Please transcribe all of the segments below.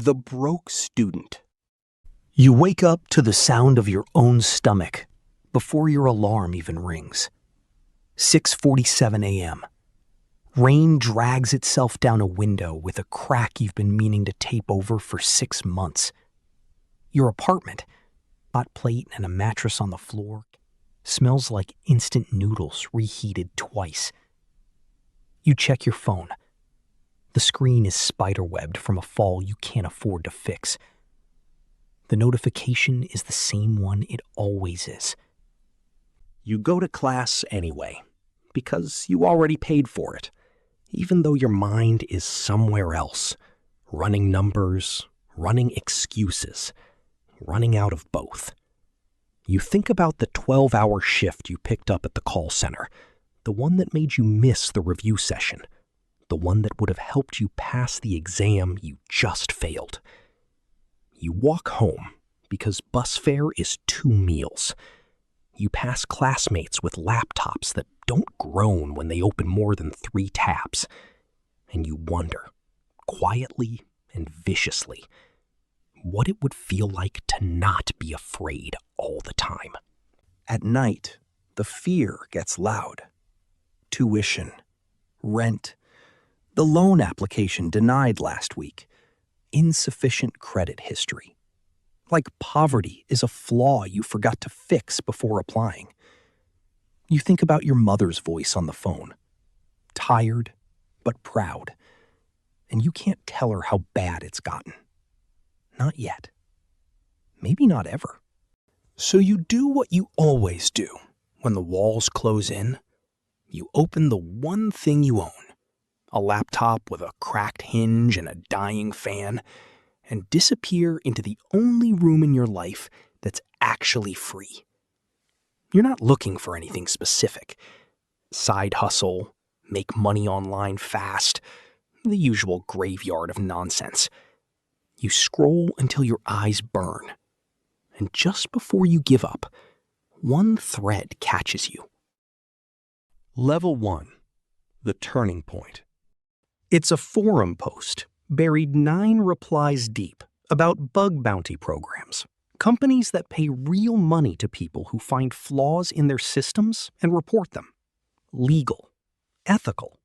The broke student. You wake up to the sound of your own stomach before your alarm even rings. 6:47 a.m. Rain drags itself down a window with a crack you've been meaning to tape over for 6 months. Your apartment, hot plate and a mattress on the floor, smells like instant noodles reheated twice. You check your phone. The screen is spiderwebbed from a fall you can't afford to fix. The notification is the same one it always is. You go to class anyway, because you already paid for it, even though your mind is somewhere else, running numbers, running excuses, running out of both. You think about the 12-hour shift you picked up at the call center, the one that made you miss the review session, the one that would have helped you pass the exam you just failed. You walk home because bus fare is 2 meals. You pass classmates with laptops that don't groan when they open more than 3 tabs. And you wonder, quietly and viciously, what it would feel like to not be afraid all the time. At night, the fear gets loud. Tuition, rent, the loan application denied last week, insufficient credit history. Like poverty is a flaw you forgot to fix before applying. You think about your mother's voice on the phone, tired but proud, and you can't tell her how bad it's gotten. Not yet. Maybe not ever. So you do what you always do when the walls close in. You open the one thing you own, a laptop with a cracked hinge and a dying fan, and disappear into the only room in your life that's actually free. You're not looking for anything specific. Side hustle, make money online fast, the usual graveyard of nonsense. You scroll until your eyes burn, and just before you give up, one thread catches you. Level 1. The turning point. It's a forum post buried 9 replies deep about bug bounty programs, companies that pay real money to people who find flaws in their systems and report them. Legal, ethical,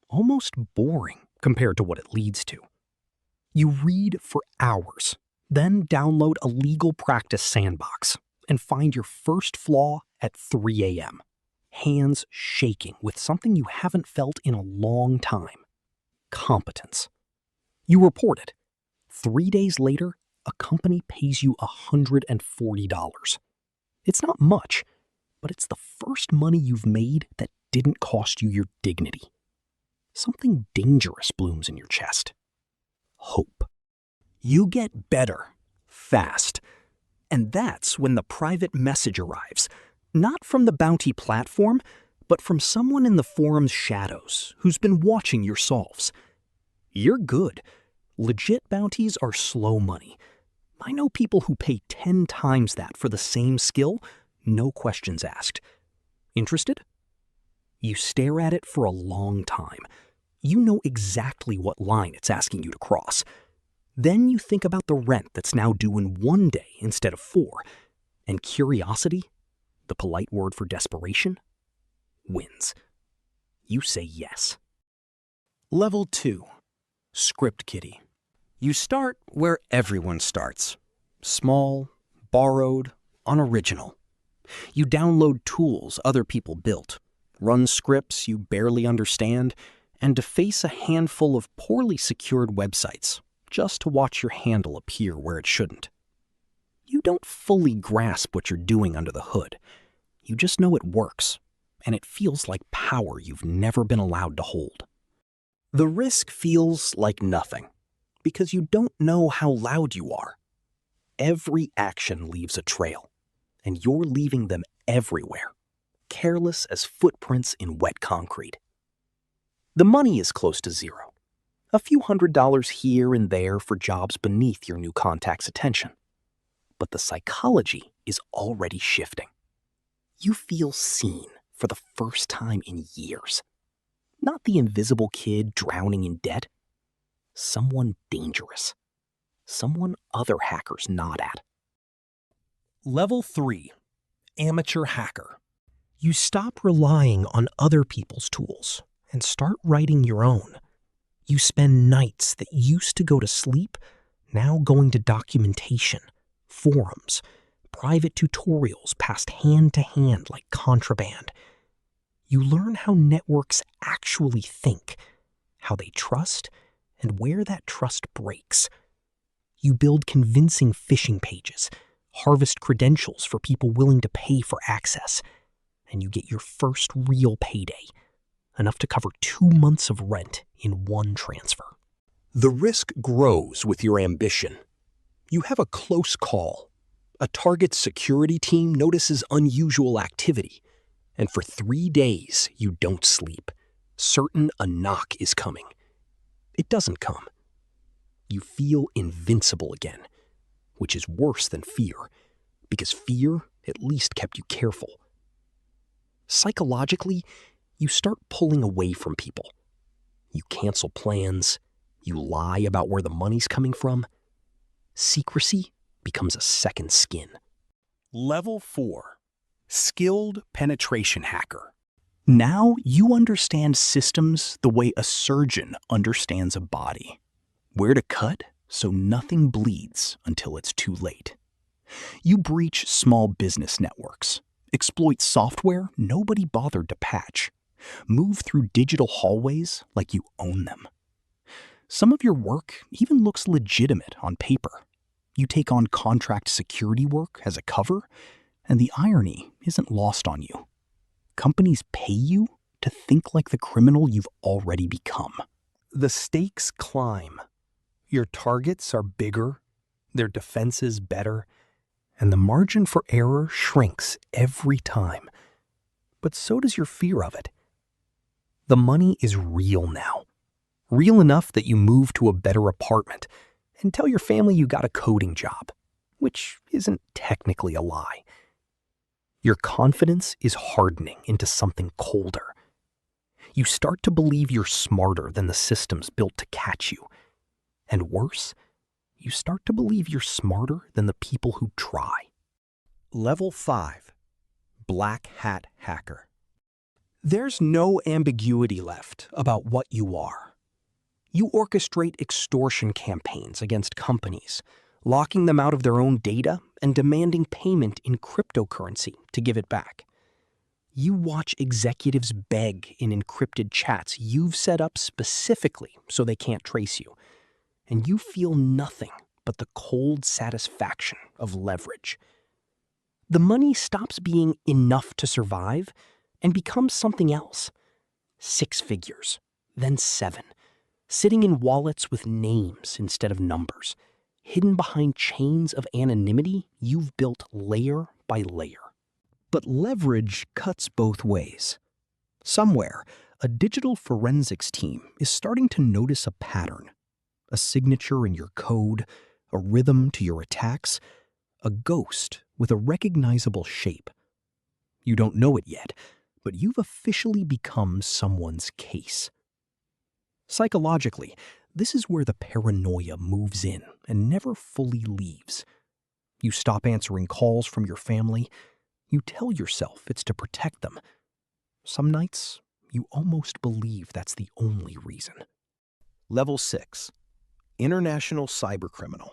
almost boring compared to what it leads to. You read for hours, then download a legal practice sandbox and find your first flaw at 3 a.m., hands shaking with something you haven't felt in a long time. Competence. You report it. 3 days later, a company pays you $140. It's not much, but it's the first money you've made that didn't cost you your dignity. Something dangerous blooms in your chest. Hope. You get better, fast. And that's when the private message arrives, not from the bounty platform, but from someone in the forum's shadows who's been watching your solves. You're good. Legit bounties are slow money. I know people who pay 10 times that for the same skill, no questions asked. Interested? You stare at it for a long time. You know exactly what line it's asking you to cross. Then you think about the rent that's now due in 1 day instead of 4. And curiosity, the polite word for desperation, wins. You say yes. Level 2. Script Kiddie. You start where everyone starts. Small, borrowed, unoriginal. You download tools other people built, run scripts you barely understand, and deface a handful of poorly secured websites just to watch your handle appear where it shouldn't. You don't fully grasp what you're doing under the hood. You just know it works, and it feels like power you've never been allowed to hold. The risk feels like nothing, because you don't know how loud you are. Every action leaves a trail, and you're leaving them everywhere, careless as footprints in wet concrete. The money is close to zero. A few $100s here and there for jobs beneath your new contact's attention. But the psychology is already shifting. You feel seen for the first time in years. Not the invisible kid drowning in debt. Someone dangerous. someone other hackers nod at. Level 3. Amateur Hacker. You stop relying on other people's tools and start writing your own. You spend nights that used to go to sleep now going to documentation, forums, private tutorials passed hand to hand like contraband. You learn how networks actually think, how they trust, and where that trust breaks. You build convincing phishing pages, harvest credentials for people willing to pay for access, and you get your first real payday, enough to cover 2 months of rent in one transfer. The risk grows with your ambition. You have a close call. A target's security team notices unusual activity, and for 3 days you don't sleep, certain a knock is coming. It doesn't come. You feel invincible again, which is worse than fear, because fear at least kept you careful. Psychologically, you start pulling away from people. You cancel plans. You lie about where the money's coming from. Secrecy becomes a second skin. Level 4. Skilled Penetration Hacker. Now you understand systems the way a surgeon understands a body. Where to cut so nothing bleeds until it's too late. You breach small business networks, exploit software nobody bothered to patch, move through digital hallways like you own them. Some of your work even looks legitimate on paper. You take on contract security work as a cover, and the irony isn't lost on you. Companies pay you to think like the criminal you've already become. The stakes climb. Your targets are bigger, their defenses better, and the margin for error shrinks every time. But so does your fear of it. The money is real now. Real enough that you move to a better apartment and tell your family you got a coding job, which isn't technically a lie. Your confidence is hardening into something colder. You start to believe you're smarter than the systems built to catch you. And worse, you start to believe you're smarter than the people who try. Level 5. Black Hat Hacker. There's no ambiguity left about what you are. You orchestrate extortion campaigns against companies, locking them out of their own data and demanding payment in cryptocurrency to give it back. You watch executives beg in encrypted chats you've set up specifically so they can't trace you, and you feel nothing but the cold satisfaction of leverage. The money stops being enough to survive and becomes something else. 6 figures, then 7. Sitting in wallets with names instead of numbers, hidden behind chains of anonymity you've built layer by layer. But leverage cuts both ways. Somewhere, a digital forensics team is starting to notice a pattern, a signature in your code, a rhythm to your attacks, a ghost with a recognizable shape. You don't know it yet, but you've officially become someone's case. Psychologically, this is where the paranoia moves in and never fully leaves. You stop answering calls from your family. You tell yourself it's to protect them. Some nights, you almost believe that's the only reason. Level 6. International Cybercriminal.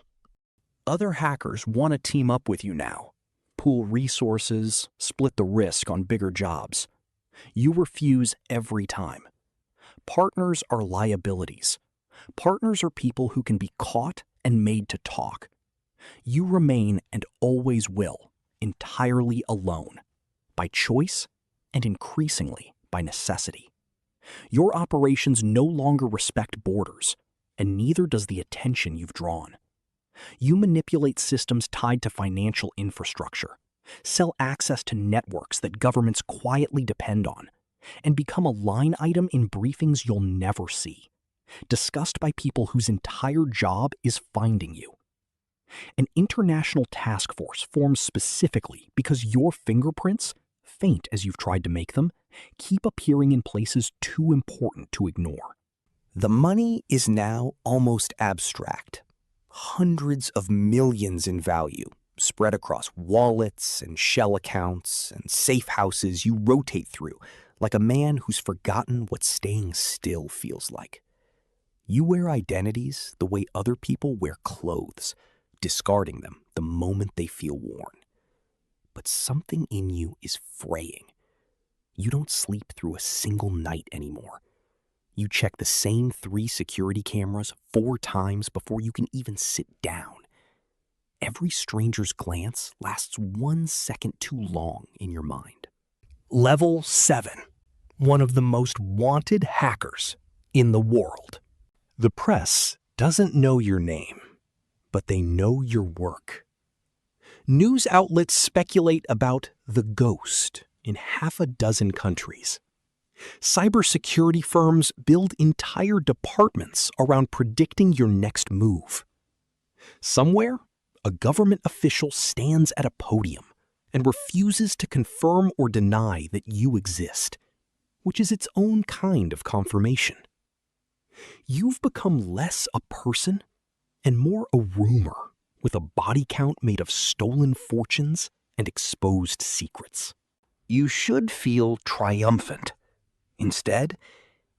Other hackers want to team up with you now. Pool resources, split the risk on bigger jobs. You refuse every time. Partners are liabilities. Partners are people who can be caught and made to talk. You remain, and always will, entirely alone, by choice and increasingly by necessity. Your operations no longer respect borders, and neither does the attention you've drawn. You manipulate systems tied to financial infrastructure, sell access to networks that governments quietly depend on, and become a line item in briefings you'll never see, discussed by people whose entire job is finding you. An international task force forms specifically because your fingerprints, faint as you've tried to make them, keep appearing in places too important to ignore. The money is now almost abstract. Hundreds of millions in value, spread across wallets and shell accounts and safe houses you rotate through like a man who's forgotten what staying still feels like. You wear identities the way other people wear clothes, discarding them the moment they feel worn. But something in you is fraying. You don't sleep through a single night anymore. You check the same 3 security cameras 4 times before you can even sit down. Every stranger's glance lasts 1 second too long in your mind. Level 7. One of the most wanted hackers in the world. The press doesn't know your name, but they know your work. News outlets speculate about the ghost in half a dozen countries. Cybersecurity firms build entire departments around predicting your next move. Somewhere, a government official stands at a podium and refuses to confirm or deny that you exist, which is its own kind of confirmation. You've become less a person and more a rumor with a body count made of stolen fortunes and exposed secrets. You should feel triumphant. Instead,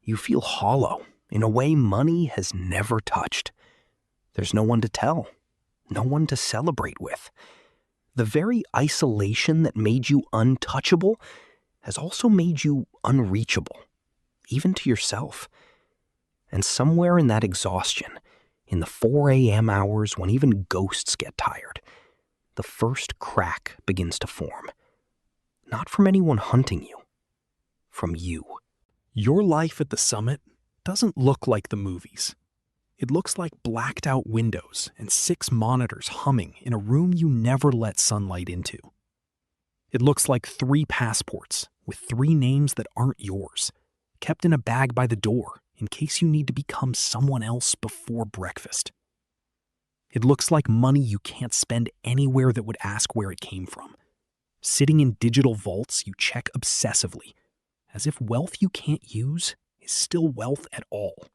you feel hollow in a way money has never touched. There's no one to tell, no one to celebrate with. The very isolation that made you untouchable has also made you unreachable, even to yourself. And somewhere in that exhaustion, in the 4 a.m. hours when even ghosts get tired, the first crack begins to form. Not from anyone hunting you, from you. Your life at the summit doesn't look like the movies. It looks like blacked out windows and 6 monitors humming in a room you never let sunlight into. It looks like 3 passports with 3 names that aren't yours, kept in a bag by the door in case you need to become someone else before breakfast. It looks like money you can't spend anywhere that would ask where it came from, sitting in digital vaults you check obsessively, as if wealth you can't use is still wealth at all.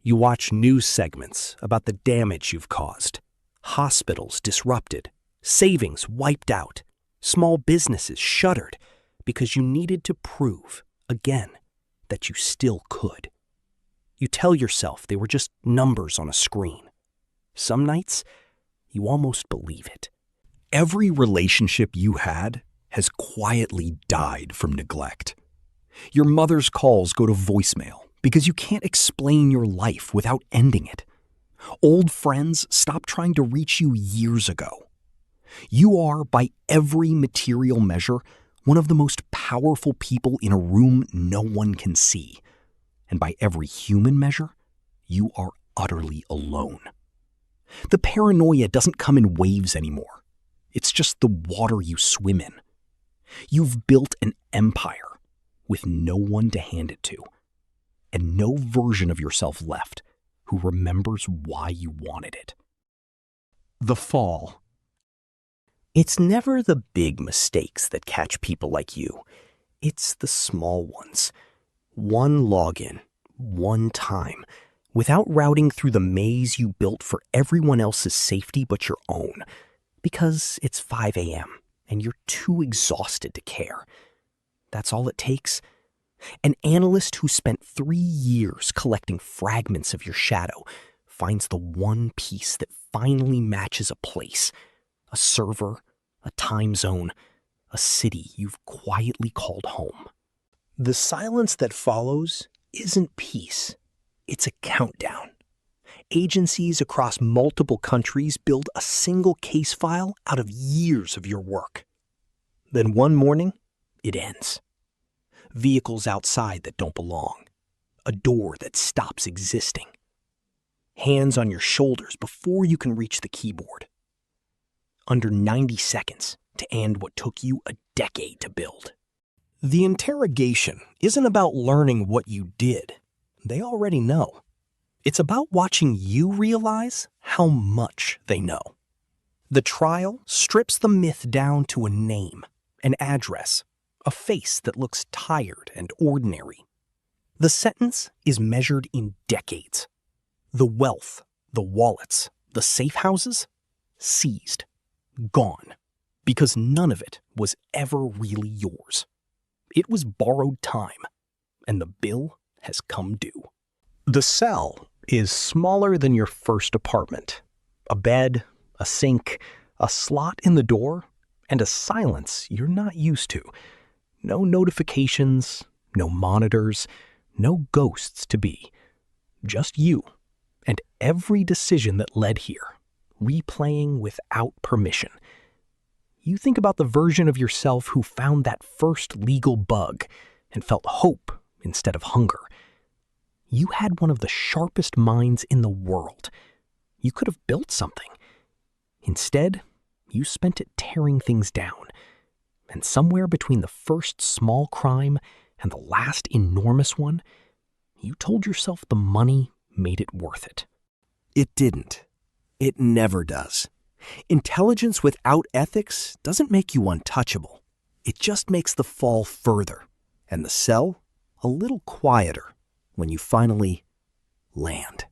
You watch news segments about the damage you've caused, hospitals disrupted, savings wiped out, small businesses shuttered because you needed to prove, again, that you still could. You tell yourself they were just numbers on a screen. Some nights, you almost believe it. Every relationship you had has quietly died from neglect. Your mother's calls go to voicemail because you can't explain your life without ending it. Old friends stopped trying to reach you years ago. You are, by every material measure, one of the most powerful people in a room no one can see. And by every human measure, you are utterly alone. The paranoia doesn't come in waves anymore. It's just the water you swim in. You've built an empire with no one to hand it to, and no version of yourself left who remembers why you wanted it. The fall. It's never the big mistakes that catch people like you. It's the small ones. One login, one time, without routing through the maze you built for everyone else's safety but your own, because it's 5 a.m. and you're too exhausted to care. That's all it takes. An analyst who spent 3 years collecting fragments of your shadow finds the one piece that finally matches a place, a server, a time zone, a city you've quietly called home. The silence that follows isn't peace, it's a countdown. Agencies across multiple countries build a single case file out of years of your work. Then one morning, it ends. Vehicles outside that don't belong. A door that stops existing. Hands on your shoulders before you can reach the keyboard. Under 90 seconds to end what took you a decade to build. The interrogation isn't about learning what you did. They already know. It's about watching you realize how much they know. The trial strips the myth down to a name, an address, a face that looks tired and ordinary. The sentence is measured in decades. The wealth, the wallets, The safe houses? Seized. Gone. Because none of it was ever really yours. It was borrowed time, and the bill has come due. The cell is smaller than your first apartment. A bed, a sink, a slot in the door, and a silence you're not used to. No notifications, no monitors, no ghosts to be. Just you and every decision that led here, replaying without permission. You think about the version of yourself who found that first legal bug and felt hope instead of hunger. You had one of the sharpest minds in the world. You could have built something. Instead, you spent it tearing things down. And somewhere between the first small crime and the last enormous one, you told yourself the money made it worth it. It didn't. It never does. Intelligence without ethics doesn't make you untouchable. It just makes the fall further and the cell a little quieter when you finally land.